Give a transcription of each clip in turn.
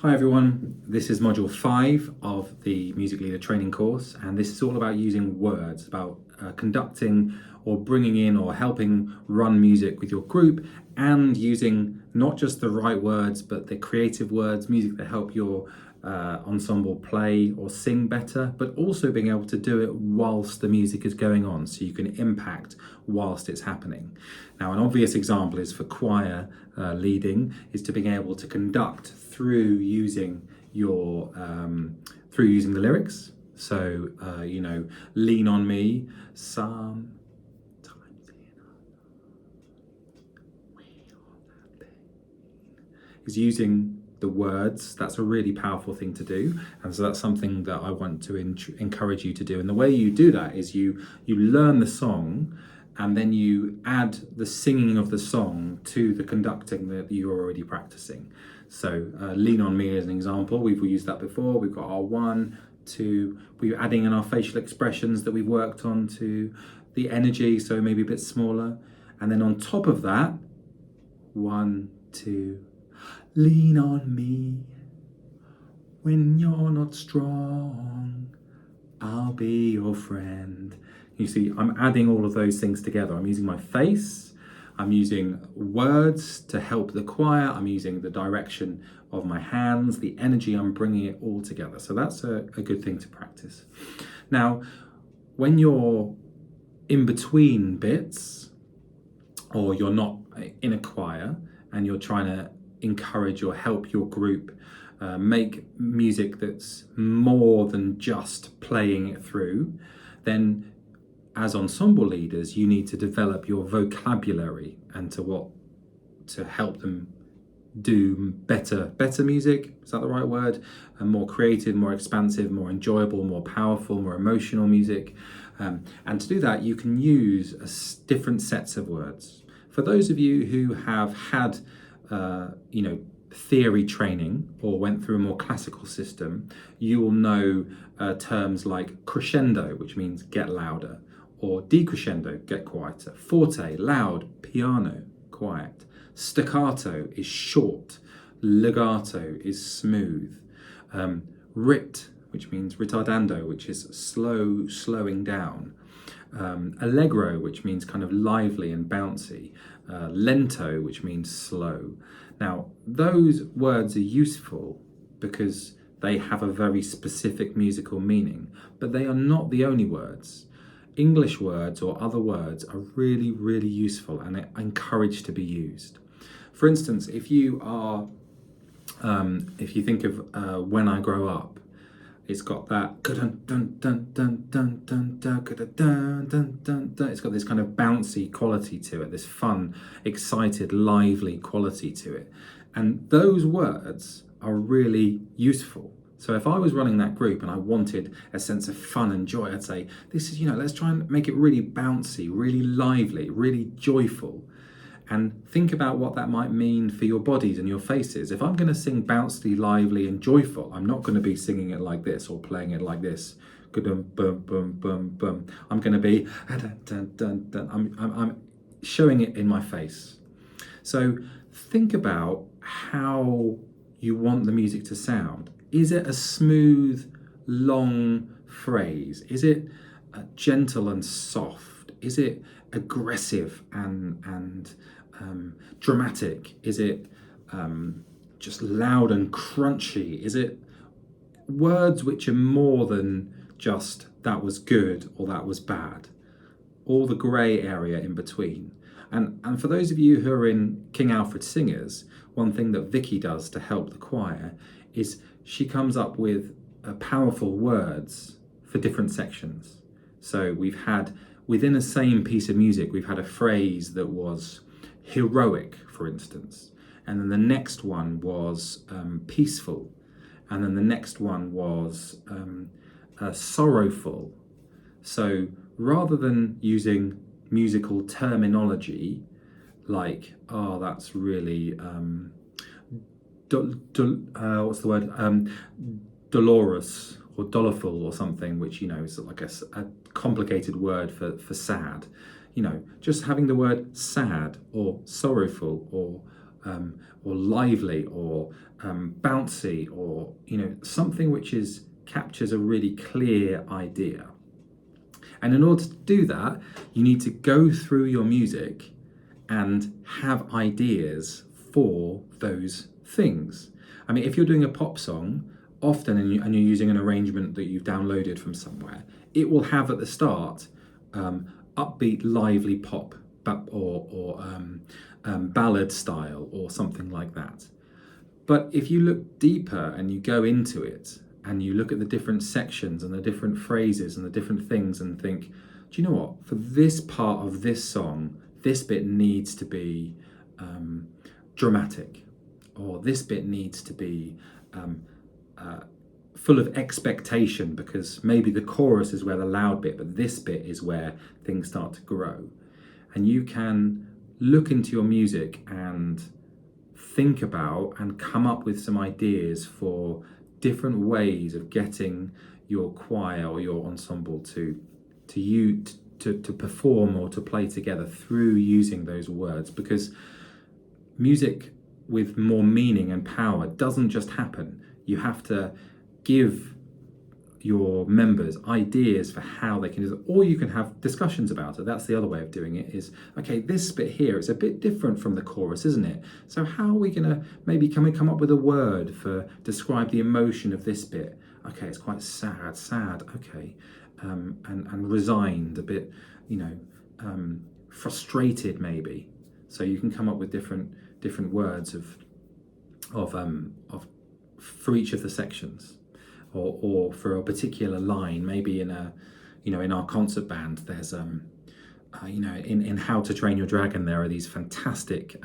Hi everyone, this is module 5 of the Music Leader training course, and this is all about using words, about conducting or bringing in or helping run music with your group, and using not just the right words but the creative words, music that help your ensemble play or sing better, but also being able to do it whilst the music is going on, so you can impact whilst it's happening. Now, an obvious example is for choir leading, is to being able to conduct through using your through using the lyrics. So lean on me, sometimes is using the words. That's a really powerful thing to do, and so that's something that I want to encourage you to do. And the way you do that is you learn the song, and then you add the singing of the song to the conducting that you're already practicing. So lean on me as an example, we've used that before. We've got our 1, 2, we're adding in our facial expressions that we've worked on to the energy, so maybe a bit smaller. And then on top of that, 1, 2, lean on me when you're not strong, I'll be your friend. You see, I'm adding all of those things together. I'm using my face, I'm using words to help the choir, I'm using the direction of my hands, the energy, I'm bringing it all together. So that's a good thing to practice. Now, when you're in between bits, or you're not in a choir and you're trying to encourage or help your group make music that's more than just playing it through, then as ensemble leaders, you need to develop your vocabulary and to help them do better music. Is that the right word? And more creative, more expansive, more enjoyable, more powerful, more emotional music. And to do that, you can use different sets of words. For those of you who have had, theory training or went through a more classical system, you will know terms like crescendo, which means get louder, or decrescendo, get quieter. Forte, loud, piano, quiet. Staccato is short. Legato is smooth. Rit, which means ritardando, which is slowing down. Allegro, which means kind of lively and bouncy. Lento, which means slow. Now, those words are useful because they have a very specific musical meaning, but they are not the only words. English words or other words are really, really useful and encouraged to be used. For instance, if you think of When I Grow Up, it's got that it's got this kind of bouncy quality to it, this fun, excited, lively quality to it. And those words are really useful. So if I was running that group and I wanted a sense of fun and joy, I'd say, this is, let's try and make it really bouncy, really lively, really joyful. And think about what that might mean for your bodies and your faces. If I'm going to sing bouncy, lively and joyful, I'm not going to be singing it like this or playing it like this. Boom, boom, boom, boom. I'm going to be, I'm showing it in my face. So think about how you want the music to sound. Is it a smooth, long phrase? Is it gentle and soft? Is it aggressive and dramatic? Is it just loud and crunchy? Is it words which are more than just that was good or that was bad? All the grey area in between. And for those of you who are in King Alfred Singers, one thing that Vicky does to help the choir is she comes up with powerful words for different sections. So we've had, within the same piece of music, we've had a phrase that was heroic, for instance, and then the next one was peaceful, and then the next one was sorrowful. So rather than using musical terminology like, oh, that's really what's the word? Dolorous or dolorful or something, which is like a complicated word for sad. Just having the word sad or sorrowful or or lively, or bouncy, or something which captures a really clear idea. And in order to do that, you need to go through your music and have ideas for those things. I mean, if you're doing a pop song, often, and you're using an arrangement that you've downloaded from somewhere, it will have at the start upbeat, lively pop, or ballad style, or something like that. But if you look deeper and you go into it, and you look at the different sections and the different phrases and the different things, and think, do you know what? For this part of this song, this bit needs to be dramatic, or this bit needs to be full of expectation, because maybe the chorus is where the loud bit, but this bit is where things start to grow. And you can look into your music and think about and come up with some ideas for different ways of getting your choir or your ensemble to perform or to play together through using those words. Because music with more meaning and power doesn't just happen. You have to give your members ideas for how they can do it, or you can have discussions about it. That's the other way of doing it, is, okay, this bit here, it's a bit different from the chorus, isn't it? So how are we going to maybe come up with a word for describe the emotion of this bit? Okay, it's quite sad, okay, and resigned, a bit, frustrated maybe. So you can come up with different words of for each of the sections. Or for a particular line, maybe in our concert band, there's in How to Train Your Dragon, there are these fantastic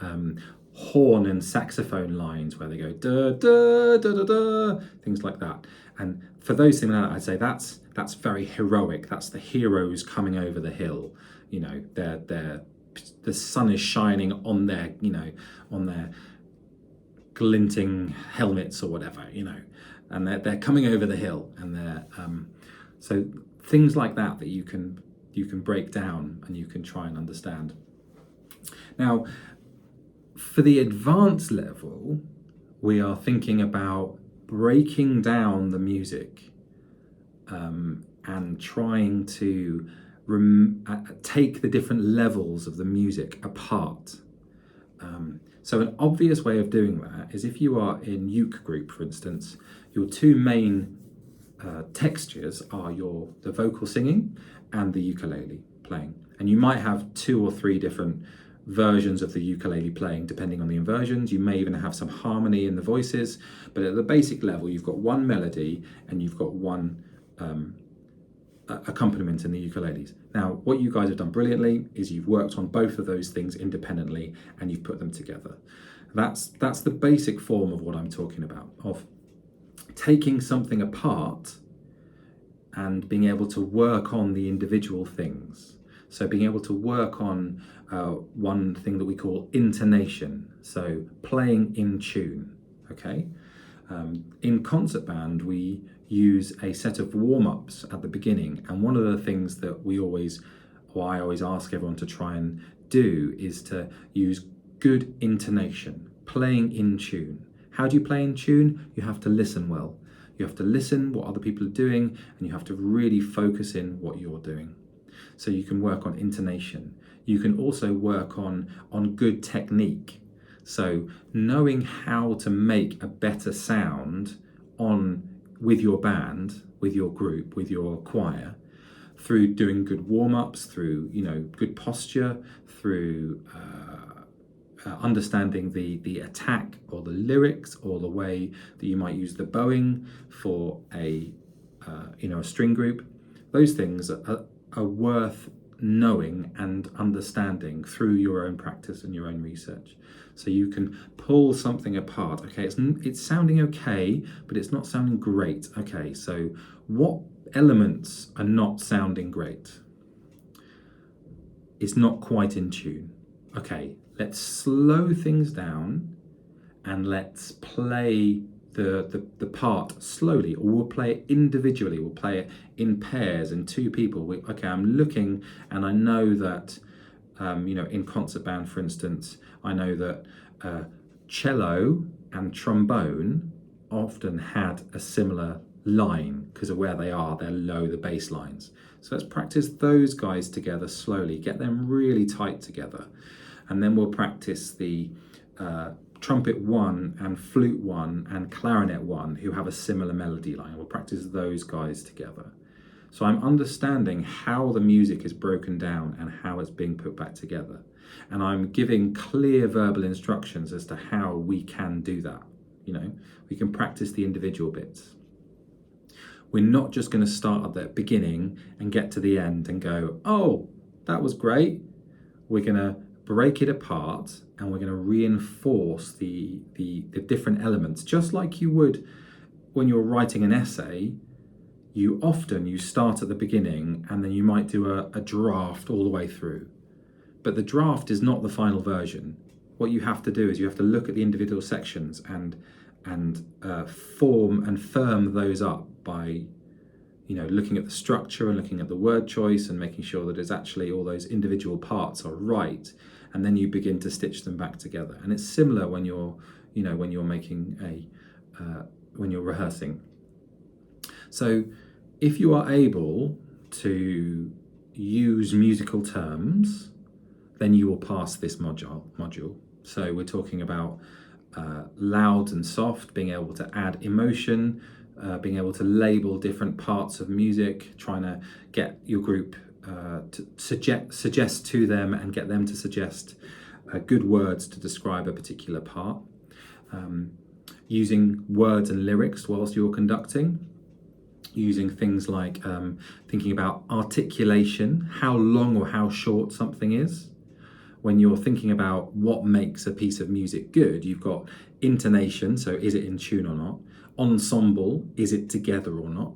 horn and saxophone lines where they go da da da da da, things like that. And for those things like that, I'd say that's very heroic. That's the heroes coming over the hill. The sun is shining on their glinting helmets or whatever, and they're coming over the hill, and they're so things like that you can break down and you can try and understand. Now, for the advanced level, we are thinking about breaking down the music and trying to take the different levels of the music apart. So an obvious way of doing that is, if you are in uke group, for instance, your two main textures are the vocal singing and the ukulele playing. And you might have 2 or 3 different versions of the ukulele playing, depending on the inversions. You may even have some harmony in the voices, but at the basic level, you've got one melody and you've got one accompaniment in the ukuleles. Now, what you guys have done brilliantly is you've worked on both of those things independently and you've put them together. That's the basic form of what I'm talking about, of taking something apart and being able to work on the individual things. So being able to work on one thing that we call intonation, so playing in tune, okay? In concert band, we use a set of warm-ups at the beginning, and one of the things that I always ask everyone to try and do is to use good intonation, playing in tune. How do you play in tune? You have to listen well. You have to listen what other people are doing, and you have to really focus in what you're doing. So you can work on intonation. You can also work on good technique. So knowing how to make a better sound with your band, with your group, with your choir, through doing good warm-ups, through good posture, through understanding the attack or the lyrics, or the way that you might use the bowing for a string group. Those things are worth knowing and understanding through your own practice and your own research. So you can pull something apart. Okay, it's sounding okay, but it's not sounding great. Okay, so what elements are not sounding great? It's not quite in tune. Okay, let's slow things down and let's play the part slowly, or we'll play it individually. We'll play it in pairs, in 2 people. Okay, I'm looking, and I know that in concert band, for instance, I know that cello and trombone often had a similar line because of where they are, they're low, the bass lines. So let's practice those guys together slowly, get them really tight together. And then we'll practice the trumpet one and flute one and clarinet one who have a similar melody line. We'll practice those guys together. So I'm understanding how the music is broken down and how it's being put back together. And I'm giving clear verbal instructions as to how we can do that. You know, we can practice the individual bits. We're not just going to start at the beginning and get to the end and go, oh, that was great. We're going to break it apart and we're going to reinforce the different elements, just like you would when you're writing an essay. You start at the beginning and then you might do a draft all the way through. But the draft is not the final version. What you have to do is you have to look at the individual sections and form and firm those up by, you know, looking at the structure and looking at the word choice and making sure that it's actually all those individual parts are right. And then you begin to stitch them back together. And it's similar when you're, you know, when you're making when you're rehearsing. So if you are able to use musical terms, then you will pass this module. So we're talking about loud and soft, being able to add emotion, being able to label different parts of music, trying to get your group to suggest to them and get them to suggest good words to describe a particular part. Using words and lyrics whilst you're conducting. Using things like thinking about articulation, how long or how short something is. When you're thinking about what makes a piece of music good, you've got intonation, so is it in tune or not? Ensemble, is it together or not?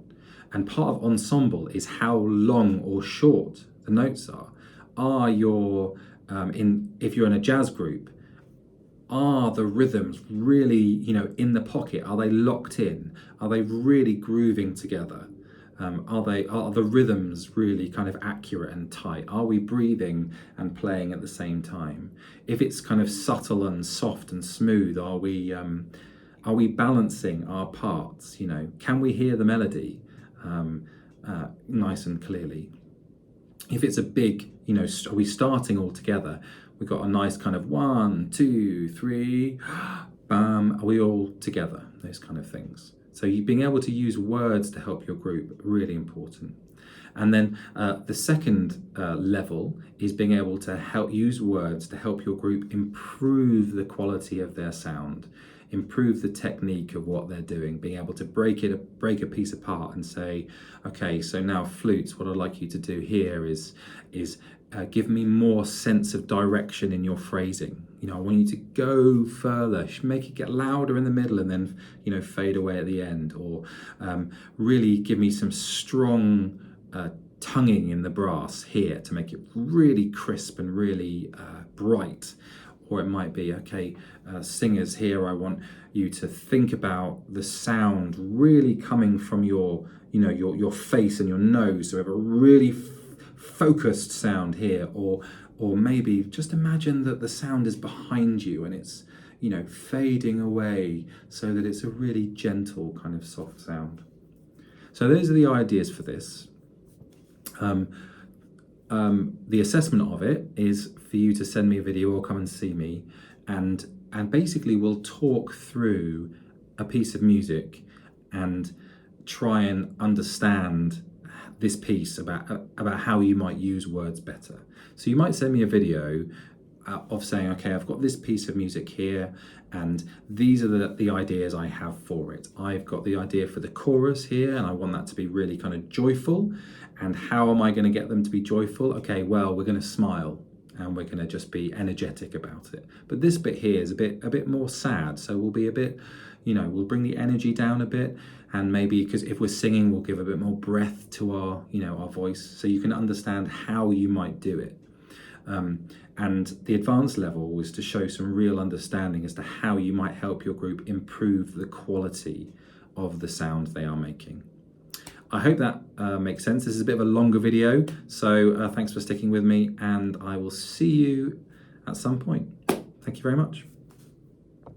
And part of ensemble is how long or short the notes are. Are your, if you're in a jazz group, are the rhythms really, you know, in the pocket? Are they locked in? Are they really grooving together? Are the rhythms really kind of accurate and tight? Are we breathing and playing at the same time? If it's kind of subtle and soft and smooth, are we balancing our parts? You know, can we hear the melody nice and clearly? If it's a big, you know, are we starting all together? We've got a nice kind of 1, 2, 3, bam, are we all together? Those kind of things. So you being able to use words to help your group, really important. And then the second level is being able to use words to help your group improve the quality of their sound, improve the technique of what they're doing, being able to break a piece apart and say, okay, so now flutes, what I'd like you to do here is give me more sense of direction in your phrasing. You know, I want you to go further, make it get louder in the middle and then, you know, fade away at the end, or really give me some strong tonguing in the brass here to make it really crisp and really bright. Or it might be, okay, singers here, I want you to think about the sound really coming from your, you know, your face and your nose. So we have a really focused sound here, or maybe just imagine that the sound is behind you and it's, you know, fading away so that it's a really gentle kind of soft sound. So those are the ideas for this. The assessment of it is for you to send me a video or come and see me, and basically we'll talk through a piece of music and try and understand this piece about how you might use words better. So you might send me a video of saying, okay, I've got this piece of music here and these are the ideas I have for it. I've got the idea for the chorus here and I want that to be really kind of joyful. And how am I going to get them to be joyful? Okay, well, we're going to smile and we're going to just be energetic about it. But this bit here is a bit more sad, so we'll be a bit, you know, we'll bring the energy down a bit, and maybe because if we're singing, we'll give a bit more breath to our, you know, our voice, so you can understand how you might do it. And the advanced level was to show some real understanding as to how you might help your group improve the quality of the sound they are making. I hope that makes sense. This is a bit of a longer video, so thanks for sticking with me, and I will see you at some point. Thank you very much.